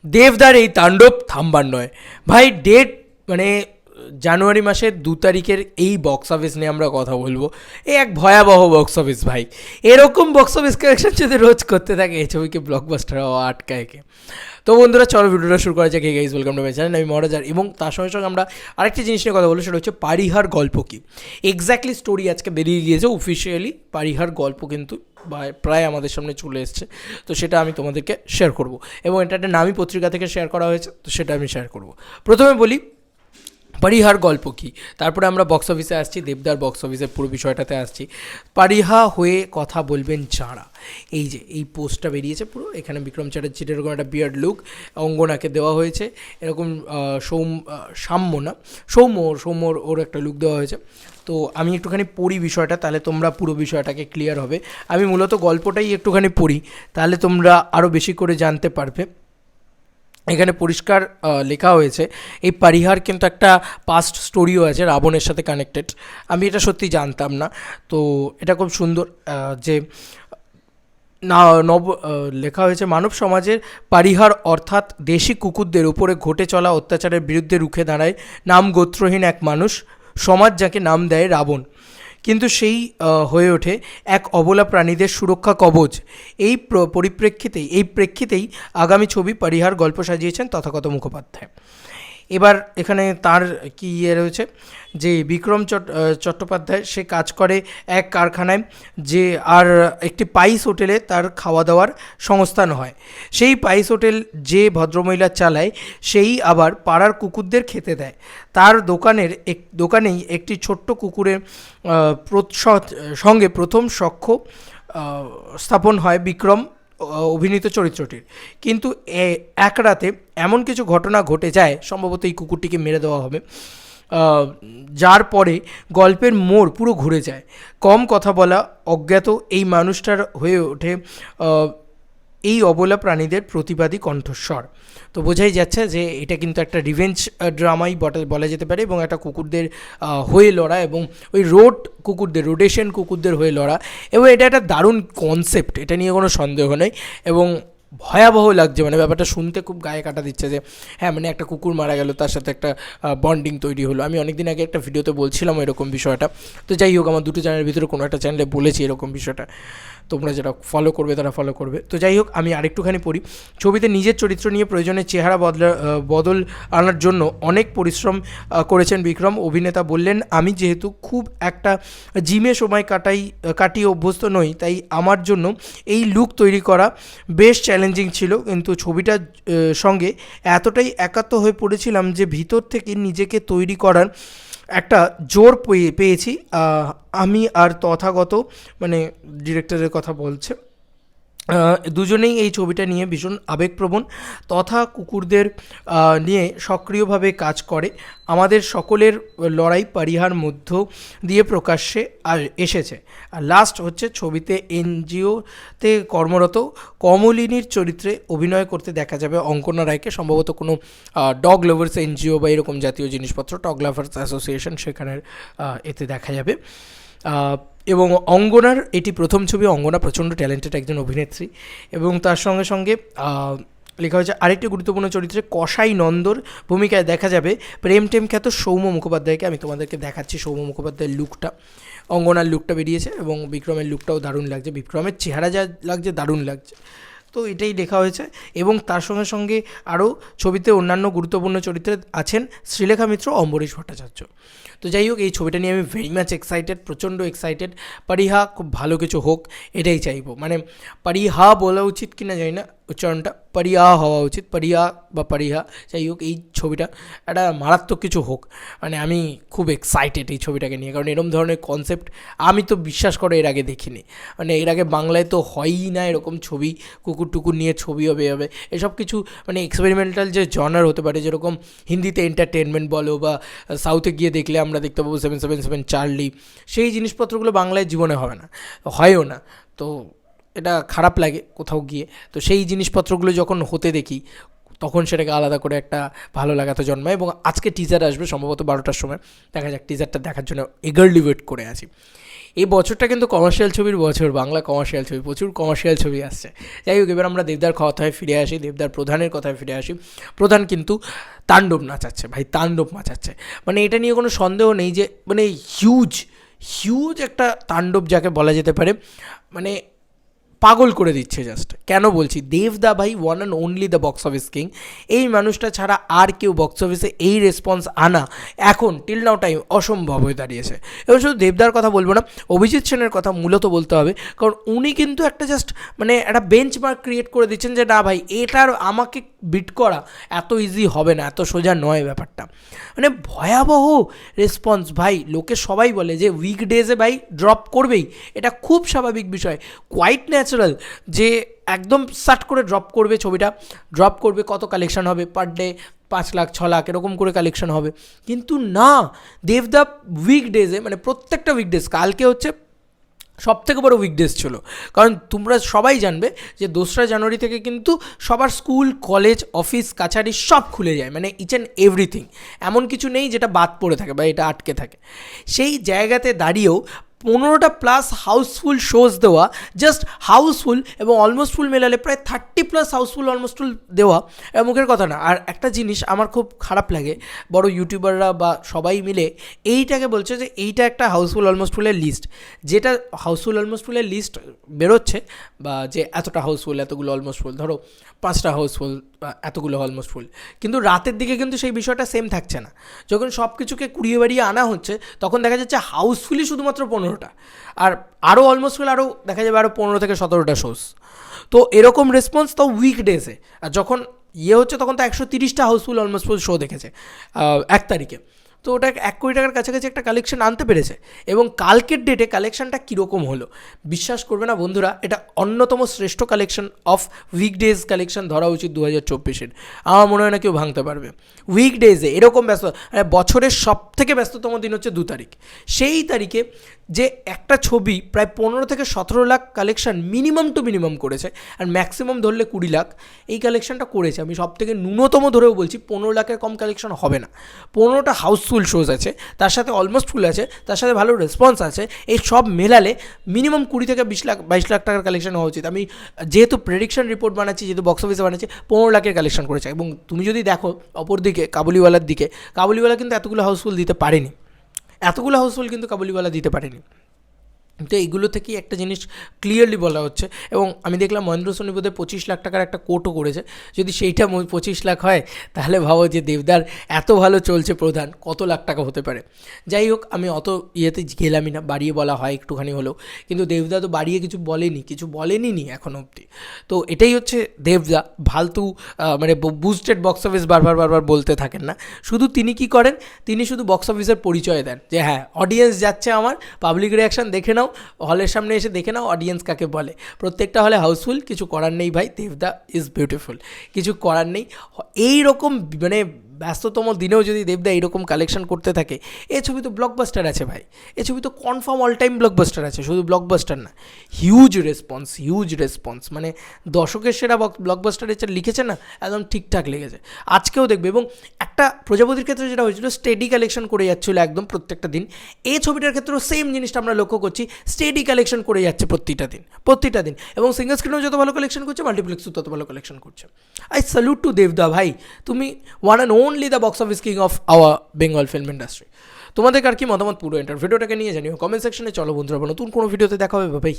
দেবদার এই তাণ্ডব থামবার নয় ভাই। ডেট মানে জানুয়ারি মাসের 2 তারিখের এই বক্স অফিস নিয়ে আমরা কথা বলবো। এই এক ভয়াবহ বক্স অফিস ভাই। এরকম বক্স অফিস কালেকশন যদি রোজ করতে থাকে এই ছবিকে ব্লকবাস্টার হওয়া আটকায় কে। তো বন্ধুরা চলো ভিডিওটা শুরু করা যাক। Guys welcome to my channel, আমি মহারাজার। এবং তার সঙ্গে সঙ্গে আমরা আরেকটি জিনিস নিয়ে কথা বলবো, সেটা হচ্ছে পারিহার গল্প কী। এক্স্যাক্টলি স্টোরি আজকে বেরিয়ে গিয়েছে অফিসিয়ালি। পারিহার গল্প কিন্তু প্রায় আমাদের সামনে চলে এসছে, তো সেটা আমি তোমাদেরকে শেয়ার করব। এবং এটা একটা নামী পত্রিকা থেকে শেয়ার করা হয়েছে, তো সেটা আমি শেয়ার করব। প্রথমে বলি পারিহার গল্প কী, তারপরে আমরা বক্স অফিসে আসছি, দেবদার বক্স অফিসের পুরো বিষয়টাতে আসছি। পারিহা হয়ে কথা বলবেন যাঁরা, এই যে এই পোস্টটা বেরিয়েছে পুরো, এখানে বিক্রম চ্যাটার্জির এরকম একটা বিয়ার্ড লুক অঙ্গনাকে দেওয়া হয়েছে, এরকম সৌম্যর ওর একটা লুক দেওয়া হয়েছে। তো আমি একটুখানি পড়ি বিষয়টা, তাহলে তোমরা পুরো বিষয়টাকে ক্লিয়ার হবে। আমি মূলত গল্পটাই একটুখানি পড়ি, তাহলে তোমরা আরও বেশি করে জানতে পারবে। এখানে পরিষ্কার লেখা হয়েছে এই পারিহার কিন্তু একটা পাস্ট স্টোরিও আছে রাবণের সাথে কানেক্টেড। আমি এটা সত্যি জানতাম না, তো এটা খুব সুন্দর যে লেখা হয়েছে মানব সমাজের পারিহার অর্থাৎ দেশি কুকুরদের উপরে ঘটে চলা অত্যাচারের বিরুদ্ধে রুখে দাঁড়ায় নাম গোত্রহীন এক মানুষ সমাজ, যাকে নাম দেয় রাবণ, কিন্তু সেই হয়ে ওঠে এক অবলা প্রাণীদের সুরক্ষা কবচ। এই প্রেক্ষিতেই আগামী ছবি পারিহার গল্প সাজিয়েছেন তথাগত মুখোপাধ্যায়। এবার এখানে তার কি রয়েছে যে বিক্রম চট্টোপাধ্যায় সে কাজ করে এক কারখানায়, যে আর একটি পাইস হোটেলে তার খাওয়া দাওয়ার সংস্থান হয়। সেই পাইস হোটেল যে ভদ্রমহিলা চালায়, সেই আবার পাড়ার কুকুরদের খেতে দেয়। তার দোকানেই একটি ছোট্ট কুকুরের সঙ্গে প্রথম সখ্য স্থাপন হয় বিক্রম অভিনীত চরিত্রটির। কিন্তু এক রাতে এমন কিছু ঘটনা ঘটে যায়, সম্ভবত এই কুকুরটিকে মেরে দেওয়া হবে, যার পরে গল্পের মোড় পুরো ঘুরে যায়। কম কথা বলা অজ্ঞাত এই মানুষটার হয়ে ওঠে এই অবলা প্রাণীদের প্রতিবাদী কণ্ঠস্বর। তো বোঝাই যাচ্ছে যে এটা কিন্তু একটা রিভেঞ্জ ড্রামাই বলা যেতে পারে, এবং একটা কুকুরদের হয়ে লড়া, এবং ওই রোডেশিয়ান কুকুরদের হয়ে লড়া। এবং এটা একটা দারুণ কনসেপ্ট, এটা নিয়ে কোনো সন্দেহ নেই। এবং ভয়াবহ লাগছে, মানে ব্যাপারটা শুনতে খুব গায়ে কাটা দিচ্ছে যে হ্যাঁ, মানে একটা কুকুর মারা গেল, তার সাথে একটা বন্ডিং তৈরি হলো। আমি অনেকদিন আগে একটা ভিডিওতে বলছিলাম এরকম বিষয়টা। তো যাই হোক, আমার দুটো চ্যানেলের ভিতরে কোনো একটা চ্যানেলে বলেছি এরকম বিষয়টা, তোমরা যারা ফলো করবে তারা ফলো করবে। তো যাই হোক, আমি আরেকটুখানি পড়ি। ছবিতে নিজের চরিত্র নিয়ে প্রয়োজনে চেহারা বদল আনার জন্য অনেক পরিশ্রম করেছেন বিক্রম। অভিনেতা বললেন, আমি যেহেতু খুব একটা জিমে সময় কাটিয়ে অভ্যস্ত নই, তাই আমার জন্য এই লুক তৈরি করা বেশ চ্যালেঞ্জিং ছিল। কিন্তু ছবিটার সঙ্গে এতটাই একাত্ম হয়ে পড়েছিলাম যে ভিতর থেকে নিজেকে তৈরি করার একটা জোর পেয়েছি। আমি আর তথাগত, মানে ডিরেক্টরের কথা বলছে, দুজনেই এই ছবিটা নিয়ে ভীষণ আবেগপ্রবণ তথা কুকুরদের নিয়ে সক্রিয়ভাবে কাজ করে। আমাদের সকলের লড়াই পারিহার মধ্য দিয়ে প্রকাশ্যে এসেছে। আর লাস্ট হচ্ছে, ছবিতে এনজিওতে কর্মরত কমলিনীর চরিত্রে অভিনয় করতে দেখা যাবে অঙ্কনা রায়কে। সম্ভবত কোনো ডগ লাভার্স এনজিও বা এরকম জাতীয় জিনিসপত্র, ডগ লাভার্স অ্যাসোসিয়েশন, সেখানের এতে দেখা যাবে। এবং অঙ্গনার এটি প্রথম ছবি। অঙ্গনা প্রচণ্ড ট্যালেন্টেড একজন অভিনেত্রী। এবং তার সঙ্গে সঙ্গে লেখা হয়েছে আরেকটি গুরুত্বপূর্ণ চরিত্রে কসাই নন্দর ভূমিকায় দেখা যাবে প্রেম খ্যাত সৌম্য মুখোপাধ্যায়কে। আমি তোমাদেরকে দেখাচ্ছি সৌম্য মুখোপাধ্যায়ের লুকটা। অঙ্গনার লুকটা বেরিয়েছে এবং বিক্রমের লুকটাও দারুণ লাগছে, বিক্রমের চেহারা যা লাগছে দারুণ লাগছে। তো এটাই লেখা হয়েছে। এবং তার সঙ্গে সঙ্গে আরও ছবিতে অন্যান্য গুরুত্বপূর্ণ চরিত্রে আছেন শ্রীলেখা মিত্র, অম্বরীশ ভট্টাচার্য। তো যাই হোক, এই ছবিটা নিয়ে আমি ভেরি মাচ এক্সাইটেড, প্রচণ্ড এক্সাইটেড। পারিহা খুব ভালো কিছু হোক, এটাই চাইবো। মানে পারিহা বলা উচিত কিনা জানি না, উচ্চারণটা পারিয়া হওয়া উচিত, পারিয়া বা পারিহা। যাই হোক, এই ছবিটা একটা মারাত্মক কিছু হোক। মানে আমি খুব এক্সাইটেড এই ছবিটাকে নিয়ে, কারণ এরকম ধরনের কনসেপ্ট আমি তো বিশ্বাস করে এর আগে দেখিনি। মানে এর আগে বাংলায় তো হয়ই না এরকম ছবি, কুকুর টুকুর নিয়ে ছবি হবে এসব কিছু। মানে এক্সপেরিমেন্টাল যে জনার হতে পারে, যেরকম হিন্দিতে এন্টারটেনমেন্ট বলো, বা সাউথে গিয়ে দেখলে আমরা দেখতে পাবো 777 চার্লি, সেই জিনিসপত্রগুলো বাংলায় জীবনে হবে না, হয়ও না। তো এটা খারাপ লাগে কোথাও গিয়ে। তো সেই জিনিসপত্রগুলো যখন হতে দেখি, তখন সেটাকে আলাদা করে একটা ভালো লাগাতে জন্মায়। এবং আজকে টিজার আসবে সম্ভবত 12টার সময়, দেখা যাক। টিজারটা দেখার জন্য এগারলি ওয়েট করে আছি। এই বছরটা কিন্তু কমার্শিয়াল ছবির বছর, বাংলা কমার্শিয়াল ছবি, প্রচুর কমার্শিয়াল ছবি আসছে। যাই হোক, এবার আমরা দেবদার কথায় ফিরে আসি, দেবদার প্রধানের কথায় ফিরে আসি। প্রধান কিন্তু তাণ্ডব নাচাচ্ছে ভাই, তাণ্ডব নাচাচ্ছে, মানে এটা নিয়ে কোনো সন্দেহ নেই যে মানে হিউজ হিউজ একটা তাণ্ডব যাকে বলা যেতে পারে, মানে পাগল করে দিচ্ছে জাস্ট। কেন বলছি, দেবদা ভাই one and only the box office king. এই মানুষটা ছাড়া আর কেউ বক্স অফিসে এই রেসপন্স আনা এখন টিল নাও টাইম অসম্ভব হয়ে দাঁড়িয়েছে। এবং শুধু দেবদার কথা বলবো না, অভিজিৎ সেনের কথা মূলত বলতে হবে, কারণ উনি কিন্তু একটা জাস্ট মানে একটা বেঞ্চ মার্ক ক্রিয়েট করে দিচ্ছেন যে না ভাই, এটার আমাকে বিট করা এত ইজি হবে না, এত সোজা নয় ব্যাপারটা। মানে ভয়াবহ রেসপন্স ভাই। লোকে সবাই বলে যে উইকডেজে ভাই ড্রপ করবেই, এটা খুব স্বাভাবিক বিষয়, কোয়াইট ন্যাচারাল যে একদম সাট করে ড্রপ করবে, ছবিটা ড্রপ করবে, কত কালেকশন হবে পার ডে, 5 লাখ 6 লাখ এরকম করে কালেকশন হবে। কিন্তু না, দেবদা উইকডেজে মানে প্রত্যেকটা উইকডেজ, কালকে হচ্ছে সবথেকে বড় উইকডেজ ছিল, কারণ তোমরা সবাই জানবে যে 2রা জানুয়ারি থেকে কিন্তু সবার স্কুল কলেজ অফিস কাছারি সব খুলে যায়, মানে ইচ অ্যান্ড এভরিথিং, এমন কিছু নেই যেটা বাদ পড়ে থাকে বা এটা আটকে থাকে। সেই জায়গাতে দাঁড়িয়েও 15টা প্লাস হাউসফুল শোজ দেওয়া, জাস্ট হাউসফুল এবং অলমোস্ট ফুল মেলালে প্রায় 30 প্লাস হাউসফুল অলমোস্ট ফুল দেওয়া মুখের কথা না। আর একটা জিনিস আমার খুব খারাপ লাগে, বড় ইউটিউবাররা বা সবাই মিলে এইটাকে বলছে যে এইটা একটা হাউসফুল অলমোস্ট ফুলের লিস্ট, যেটা হাউসফুল অলমোস্ট ফুলের লিস্ট বেরোচ্ছে বা যে এতটা হাউসফুল, এতগুলো অলমোস্ট ফুল, ধরো 5টা হাউসফুল বা এতগুলো অলমোস্ট ফুল, কিন্তু রাতের দিকে কিন্তু সেই বিষয়টা সেম থাকছে না। যখন সব কিছুকে কুড়িয়ে বাড়িয়ে আনা হচ্ছে তখন দেখা যাচ্ছে হাউসফুলই শুধুমাত্র 15টা, আর আরও অলমোস্ট ফুল আরও দেখা যাবে আরও 15 থেকে 17টা শোজ। তো এরকম রেসপন্স তো উইকডেজে, আর যখন ইয়ে হচ্ছে তখন তো 130টা হাউসফুল অলমোস্ট ফুল শো দেখেছে 1 তারিখে। তো ওটা 1 কোটি টাকার কাছাকাছি একটা কালেকশন আনতে পেরেছে। এবং কালকের ডেটে কালেকশনটা কীরকম হলো বিশ্বাস করবে না বন্ধুরা, এটা অন্যতম শ্রেষ্ঠ কালেকশন অফ উইকডেজ কালেকশন ধরা উচিত 2024-এর। আমার মনে হয় না কেউ ভাঙতে পারবে। উইকডেজে এরকম ব্যস্ত, মানে বছরের সব থেকে ব্যস্ততম দিন হচ্ছে 2 তারিখ, সেই তারিখে যে একটা ছবি প্রায় 15 থেকে 17 lakh collection minimum to minimum করেছে, আর ম্যাক্সিমাম ধরলে 20 লাখ এই কালেকশনটা করেছে। আমি সব থেকে ন্যূনতম ধরেও বলছি 15 লাখের কম কালেকশন হবে না। 15টা হাউসফুল শোজ আছে, তার সাথে অলমোস্ট ফুল আছে, তার সাথে ভালো রেসপন্স আছে, এই সব মেলালে মিনিমাম 20 থেকে 20 লাখ 22 লাখ টাকার কালেকশন হওয়া উচিত। আমি যেহেতু প্রেডিকশন রিপোর্ট বানাচ্ছি, যেহেতু বক্স অফিসে বানাচ্ছি, 15 লাখের কালেকশন করেছে। এবং তুমি যদি দেখো অপরদিকে কাবুলিওয়ালার দিকে, কাবুলিওয়ালা কিন্তু এতগুলো হাউসফুল দিতে পারেনি, এতগুলো হাউসফুল কিন্তু কাবুলিওয়ালা দিতে পারেনি। তো এইগুলো থেকেই একটা জিনিস ক্লিয়ারলি বলা হচ্ছে। এবং আমি দেখলাম মহেন্দ্র সোনি বোধহয় 25 লাখ টাকার একটা কোটও করেছে। যদি সেইটা 25 লাখ হয় তাহলে ভাবো যে দেবদার এত ভালো চলছে প্রধান, কত লাখ টাকা হতে পারে। যাই হোক, আমি অত ইয়েতে গেলামই না, বাড়িয়ে বলা হয় একটুখানি হলেও, কিন্তু দেবদা তো বাড়িয়ে কিছু বলেনি এখনও অবধি। তো এটাই হচ্ছে দেবদা, ফালতু মানে বুস্টেড বক্স অফিস বারবার বলতে থাকেন না। শুধু তিনি কি করেন, তিনি শুধু বক্স অফিসের পরিচয় দেন যে হ্যাঁ অডিয়েন্স যাচ্ছে আমার, পাবলিক রিয়াকশান দেখে নাও, হলের সামনে এসে দেখে নাও অডিয়েন্স কাকে বলে। প্রত্যেকটা হলে হাউসফুল, কিছু করার নেই ভাই, দেবদা ইজ বিউটিফুল, কিছু করার নেই। এই রকম মানে ব্যস্ততম দিনেও যদি দেবদা এইরকম কালেকশন করতে থাকে, এ ছবি তো ব্লকবাস্টার আছে ভাই, এ ছবি তো কনফার্ম অল টাইম ব্লকবাস্টার আছে, শুধু ব্লকবাস্টার না, হিউজ রেসপন্স, মানে দর্শকের সেরা ব্লকবাস্টার এটা লিখেছে না, একদম ঠিকঠাক লেগেছে। আজকেও দেখবে, এবং একটা প্রজাপতির ক্ষেত্রে যেটা হয়েছিল স্টেডি কালেকশন করে যাচ্ছিলো একদম প্রত্যেকটা দিন, এই ছবিটার ক্ষেত্রেও সেম জিনিসটা আমরা লক্ষ্য করছি, স্টেডি কালেকশন করে যাচ্ছে প্রতিটা দিন, এবং সিঙ্গল স্ক্রিনেও যত ভালো কালেকশন করছে, মাল্টিপ্লেক্সও তত ভালো কালেকশন করছে। আই স্যালুট টু দেবদা ভাই, তুমি one and only the box office king of our Bengal film industry. তোমাদের আর কি মতামত পুরো ভিডিওটাকে নিয়ে জানিও কমেন্ট সেকশনে। চলো বন্ধুরা, নতুন কোনো ভিডিওতে দেখা হবে, বাই।